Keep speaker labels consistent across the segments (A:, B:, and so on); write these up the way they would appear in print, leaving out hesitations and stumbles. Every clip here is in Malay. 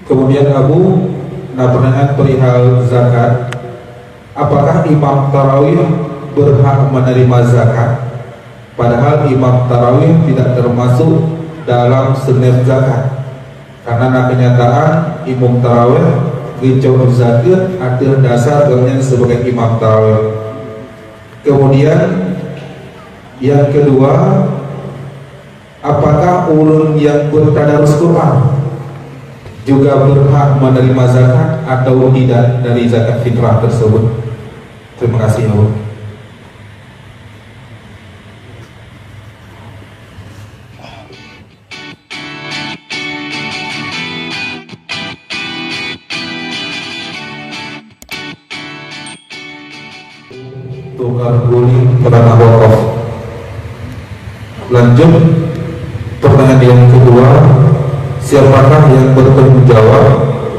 A: Kemudian Abu, pertanyaan perihal zakat, apakah imam tarawih berhak menerima zakat? Padahal imam tarawih tidak termasuk dalam senif zakat, karena kenyataan imam tarawih rincau zakat arti dasar dengan sebagai imam tarawih. Kemudian yang kedua, apakah ulun yang bertadarus Quran juga berhak menerima zakat atau tidak dari zakat fitrah tersebut? Terima kasih Abu. Tukar guling tanah wakaf. Lanjut pertanyaan yang kedua, siapakah yang bertanggung jawab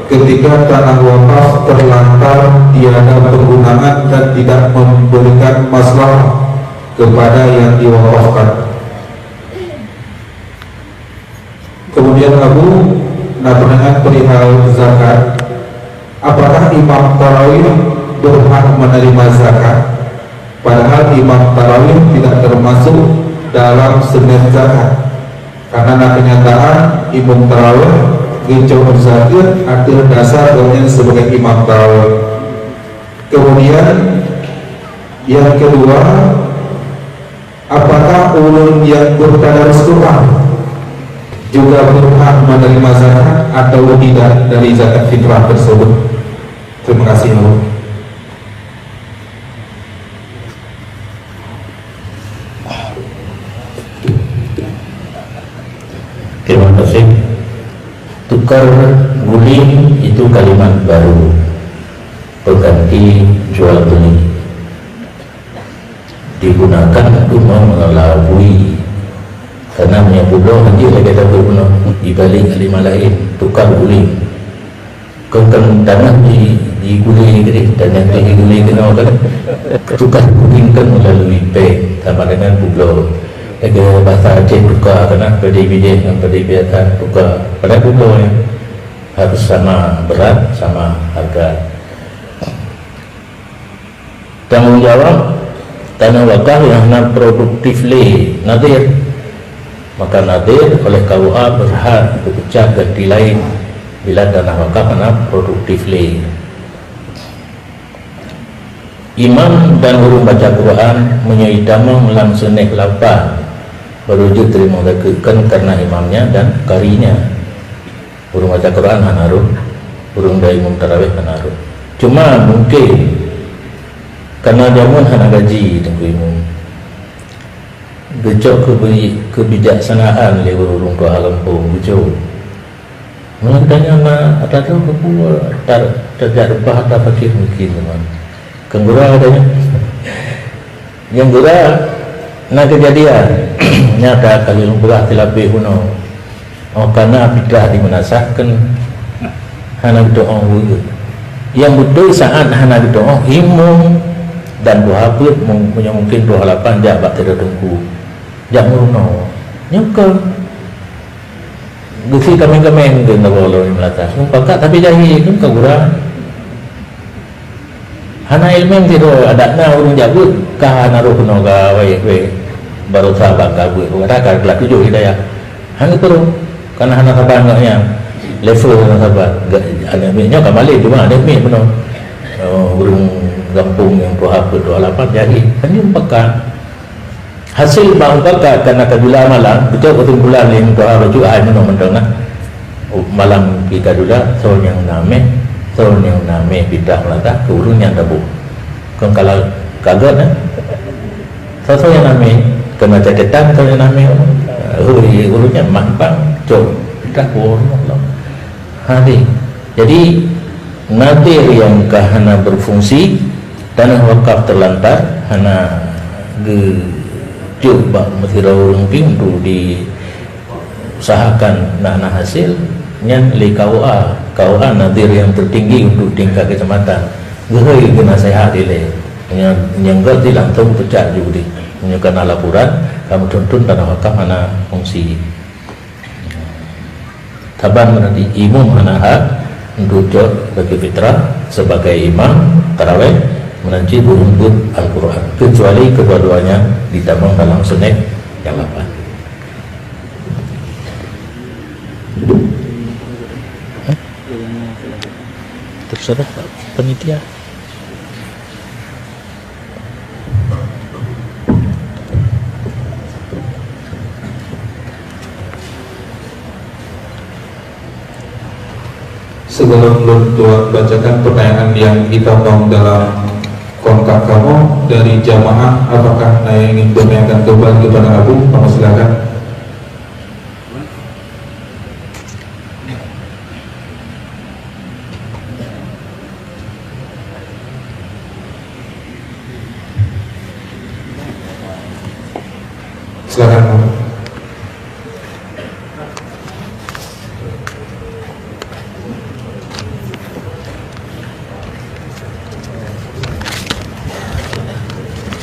A: ketika tanah wakaf terlantar tiada penggunaan dan tidak memberikan maslahat kepada yang diwakafkan? Kemudian Abu, pertanyaan perihal zakat, apakah imam tarawih berhak menerima zakat? Padahal imam tarawih tidak termasuk dalam senif zakat, karena kenyataan imam tarawih rincau zakat arti dasar dengan sebagai imam tarawih. Kemudian yang kedua, apakah ulun yang bertadarus Quran juga berhak menerima zakat atau tidak dari zakat fitrah tersebut? Terima kasih Abu.
B: Terima kasih. Tukar guling itu kalimat baru, pengganti jual beli, digunakan untuk mengelabui, karena menyebutlah nanti lagi kata berguna di balik kalimat lain. Tukar guling, kan tanah di guling gitu, dan yang diguling kenal kan, tukar guling kan melalui bank sama dengan pulau. Ada bahasa Aceh tukar, kerana pedai biji dengan pedai biasa tukar. Pada pulau yang harus sama berat, sama harga. Tanggung jawab tanah wakaf yang non produktifly nadir, maka nadir oleh KUA berhak berpecah ganti lain bila tanah wakaf non produktifly. Imam dan guru baca Quran menyaitama langsung naik lapar berujuk terima zakat karena imamnya dan karinya. Burung baca Quran hanaruh, burung dari imam tarawih hanaruh. Cuma mungkin karena jamun hana gaji tengku imam, gejok kebijaksanaan le burung ke Lampung gejok. Melantanya na ada tu kebuat terjadi bahasa fakir mungkin teman. Kenggura katanya, yang gura nak kejadian nyata kali lumrah tilapi kuno. Oh karena bidah dimenasahkan hana doa wujud. Yang betul saat hana doa himung dan doa pun punya mungkin doa lapan jabat tidak tunggu. Jangan no nyukur. Gusi kami ke nabolo ni melata. Sumpah tapi jahil kan kagura. Hana ilmu tidak ada na urung jabut kah naruh kuno ka we baru sahabat kabut kata kelas 7 hidayah hanya turun karena hana sahabat enggaknya level hana sahabat anaknya kembali cuma anaknya penuh burung gampung yang doa 28 jadi hanya pekan hasil bang pekan karena kabila malam betul bulan yang doa baju air menang mendengar malam kita dulu soal yang name bidah melata ke urun yang tabu kan kalau kaget soal yang name kena caketan kalau namanya urutnya mampang cok tak boleh hari. Jadi nadir yang kahana berfungsi tanah wakaf terlantar hana gejok bak mesira urung ping untuk diusahakan nak hasil nyan li KUA nadir yang tertinggi untuk tingkat kecamatan gehoi kena sehat ile yang gak langsung pecah juga di menunjukkan laporan kamu tuntun tanah wakaf mana fungsi. taban berarti imam hanaha duduk bagi fitrah sebagai imam tarawih menanti beruntut Al-Quran, kecuali kedua-duanya ditambah dalam sunnah yang 8. Terserah panitia.
A: Sebelum Tuan bacakan pertanyaan yang kita mau dalam kontak kamu dari jamaah, apakah Naya ingin bertanyakan kembali kepada Abu? Kamu silakan. Silakan Abu.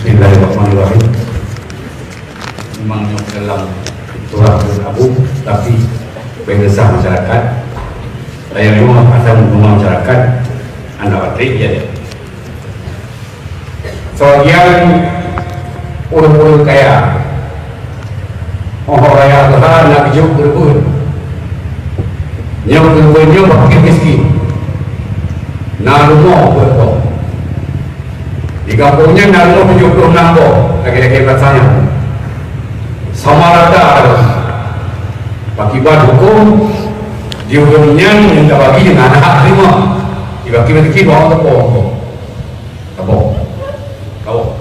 C: Bismillahirrahmanirrahim. Memangnya dalam Tuhan Abu, tapi berdasar masyarakat, saya memang asal rumah masyarakat, anak batik ya. Sebagian urut-urut kaya, orang raya Tuhan nak hidup urut-urut, yang urut-urutnya makin miskin, nak rumah urut-urut. Di kampungnya naruh 76 boh, lagi-lagi rasanya sama rata akibat hukum di ujungnya minta bagi dengan anak lima dibagi-bagi bawah tepung kau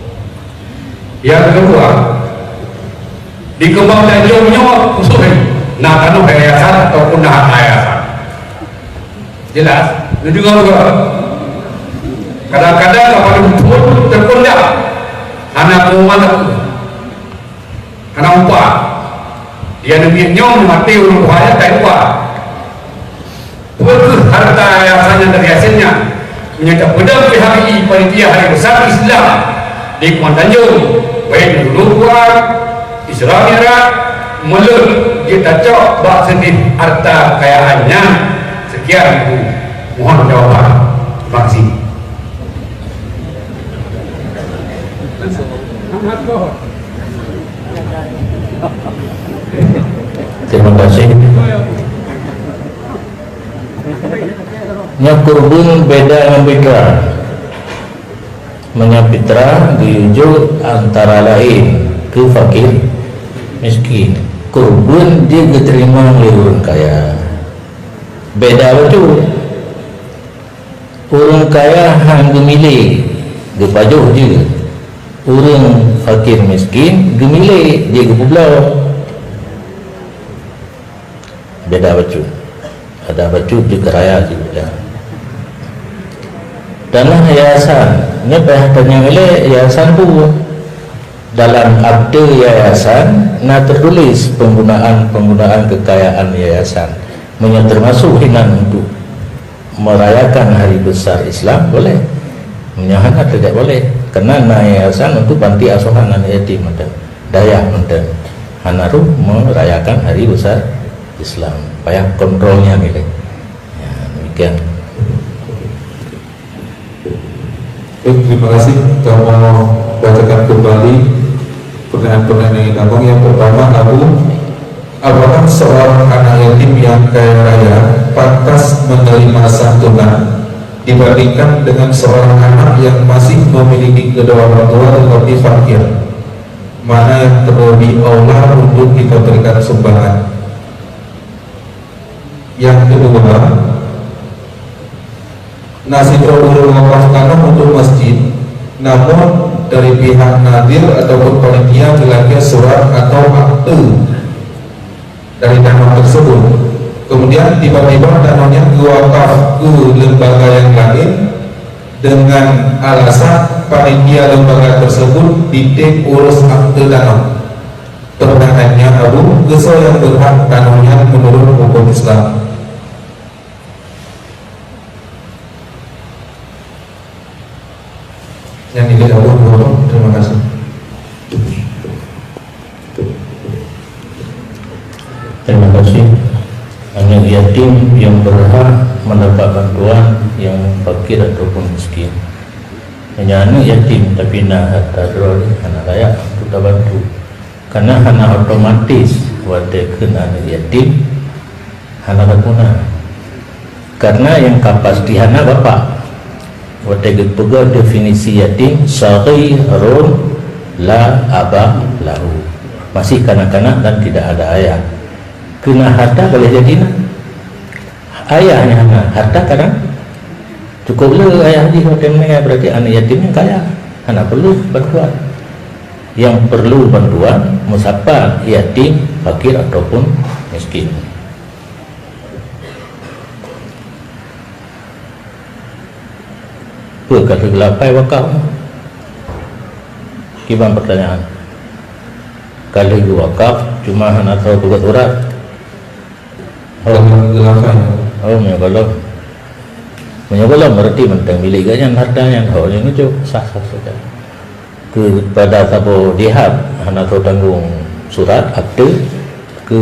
C: yang kedua dikembangkan jauhnya khusus nak tanah yayasan ataupun nak yayasan jelas itu juga kadang-kadang kapal betul terkondak anak rumah karena upah dia nebihnya mati urut bahaya tak upah betul harta yayasannya dari hasilnya menyatakan pedang PHI panitia hari besar Islam di Kuala Tanjung baik dulu kuat Islam Irak mulut kita cok bak sedih harta kekayaannya sekian itu mohon jawaban. Terima kasih.
B: Terima kasih. Nyakurbun beda dengan fitra. Menyapitra diujuk antara lain ke fakir miskin. Kurbun dia diterima oleh orang kaya. Beda betul. Orang kaya hang gemilih gepajuh je. Orang fakir miskin gemilih dia gepulau. Beda betul. Ada betul juga raya juga. Dalam yayasan, ini perhatiannya oleh yayasan tu dalam akte yayasan, nak tertulis penggunaan kekayaan yayasan, termasuk hinan untuk merayakan hari besar Islam boleh, menyahana tidak boleh, kerana yayasan untuk panti asuhan anak yatim dan daya dan hanaru merayakan hari besar Islam, payah kontrolnya gitu. Ya, demikian.
A: Terima kasih. Kamu bacakan kembali pertanyaan-pertanyaan yang ditanggung. Yang pertama, Abu, apakah seorang anak yatim yang kaya raya pantas menerima santunan dibandingkan dengan seorang anak yang masih memiliki kedua orang tua tetapi fakir? Mana yang terlebih aula untuk kita berikan sumbangan? Yang kedua, nasib orang wakaf tanah untuk masjid, namun dari pihak nadir ataupun panitia bilangnya surat atau akte dari tanah tersebut, kemudian tiba-tiba tanahnya diwakaf ke lembaga yang lain dengan alasan panitia lembaga tersebut ditik urus akte tanah. Pertanyaannya, Abu, kesal yang berhak tanahnya menurut hukum Islam? Yang ini Abu, terima kasih.
B: Terima kasih. Hanya yatim yang berhak mendapat bantuan yang fakir ataupun miskin. Hanya anak yatim tapi nak harta terus anak layak untuk tak bantu. Karena anak otomatis watekan anak yatim anak guna. Karena yang kapas di anak bapa. Watekan pegang definisi yatim saghirun la aba lahu. Masih kanak-kanak dan tidak ada ayah. Kena harta boleh jadi nak. Ayahnya anak harta kadang cukuplah ayah di hotel menengah, berarti anak yatim yang kaya, anak perlu bantuan. Yang perlu bantuan musafir, yatim, fakir ataupun miskin. Apa kata gelapai wakaf? Kiban pertanyaan. Kalau wakaf cuma anak tahu tugas urat. Menyogolam berarti mentang milik ganyan hartanya yang itu sah-sah saja. Kepada siapa dihab anak tahu tanggung surat akte ke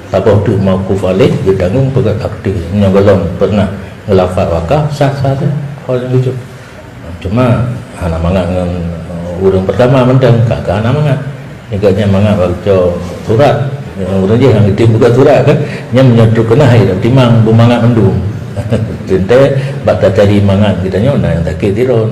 B: siapa tu mauquf alaih dia tanggung pegat akte. Menyogolam pernah ngelafaz wakaf sah-sah saja hal yang itu. Cuma anak mangat dengan orang pertama mentang kakak anak mangat agaknya mangat baca surat orang je yang itu buka surat kan yang menyentuh kena air timang bumangat mendung tente bata cari mangat kitanya yang tak kira